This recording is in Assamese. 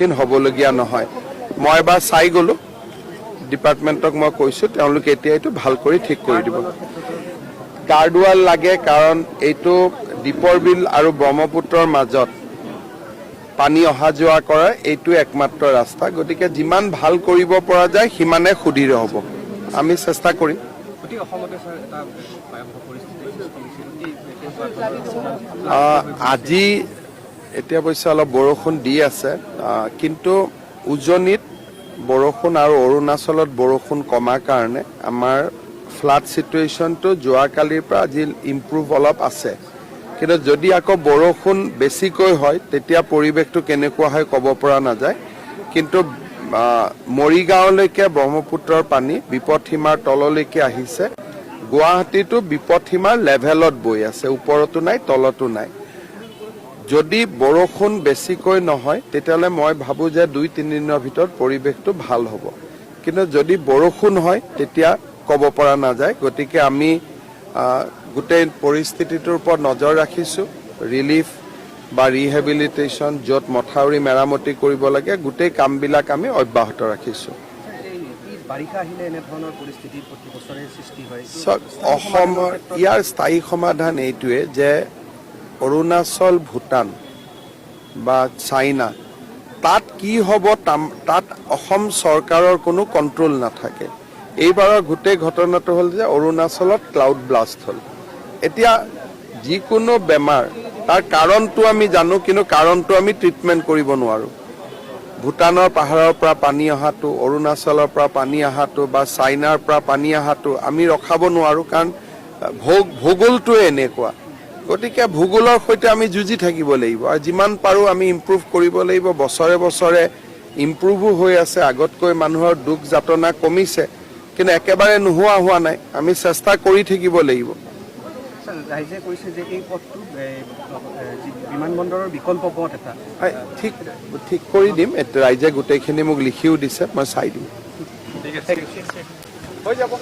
সন্মুখীন হ'বলগীয়া নহয় মই এবাৰ চাই গ'লো ডিপাৰ্টমেণ্টক মই কৈছোঁ তেওঁলোকে এতিয়া এইটো ভাল কৰি ঠিক কৰি দিব গাৰ্ডৱাল লাগে কাৰণ এইটো দীপৰ বিল আৰু ব্ৰহ্মপুত্ৰৰ মাজত পানী অহা যোৱা কৰা এইটো একমাত্ৰ ৰাস্তা গতিকে যিমান ভাল কৰিব পৰা যায় সিমানে সুদৃঢ় হ'ব আমি চেষ্টা কৰিম আজি এতিয়া অৱশ্যে অলপ বৰষুণ দি আছে কিন্তু উজনিত বৰষুণ আৰু অৰুণাচলত বৰষুণ কমাৰ কাৰণে আমাৰ ফ্লাড চিটুৱেশ্যনটো যোৱাকালিৰ পৰা আজি ইম্প্ৰুভ অলপ আছে কিন্তু যদি আকৌ বৰষুণ বেছিকৈ হয় তেতিয়া পৰিৱেশটো কেনেকুৱা হয় ক'ব পৰা নাযায় কিন্তু মৰিগাঁওলৈকে ব্ৰহ্মপুত্ৰৰ পানী বিপদসীমাৰ তললৈকে আহিছে গুৱাহাটীতো বিপদসীমাৰ লেভেলত বৈ আছে ওপৰতো নাই তলতো নাই যদি বৰষুণ বেছিকৈ নহয় তেতিয়াহ'লে মই ভাবোঁ যে 2-3 দিনৰ ভিতৰত পৰিৱেশটো ভাল হ'ব কিন্তু যদি বৰষুণ হয় তেতিয়া ক'ব পৰা নাযায় গতিকে আমি গোটেই পৰিস্থিতিটোৰ ওপৰত নজৰ ৰাখিছোঁ ৰিলিফ বা ৰিহেবিলিটেশ্যন য'ত মথাউৰি মেৰামতি কৰিব লাগে গোটেই কামবিলাক আমি অব্যাহত ৰাখিছোঁ অসমৰ ইয়াৰ স্থায়ী সমাধান এইটোৱে যে অৰুণাচল ভূটান বা চাইনা তাত কি হ'ব তাত অসম চৰকাৰৰ কোনো কণ্ট্ৰল নাথাকে এইবাৰৰ গোটেই ঘটনাটো হ'ল যে অৰুণাচলত ক্লাউড ব্লাষ্ট হ'ল এতিয়া যিকোনো বেমাৰ তাৰ কাৰণটো আমি জানো কিন্তু কাৰণটো আমি ট্ৰিটমেণ্ট কৰিব নোৱাৰোঁ ভূটানৰ পাহাৰৰ পৰা পানী অহাটো অৰুণাচলৰ পৰা পানী অহাটো বা চাইনাৰ পৰা পানী অহাটো আমি ৰখাব নোৱাৰোঁ কাৰণ ভূগোলটোৱে এনেকুৱা গতিকে ভূগোলৰ সৈতে আমি যুঁজি থাকিব লাগিব আৰু যিমান পাৰোঁ আমি ইম্প্ৰুভ কৰিব লাগিব বছৰে বছৰে ইম্প্ৰুভো হৈ আছে আগতকৈ মানুহৰ দুখ যাতনা কমিছে কিন্তু একেবাৰে নোহোৱা হোৱা নাই আমি চেষ্টা কৰি থাকিব লাগিব ৰাইজে কৈছে যে এই পথটো বিমানবন্দৰৰ বিকল্প পথ এটা ঠিক কৰি দিম ৰাইজে গোটেইখিনি মোক লিখিও দিছে মই চাই দিম হৈ যাব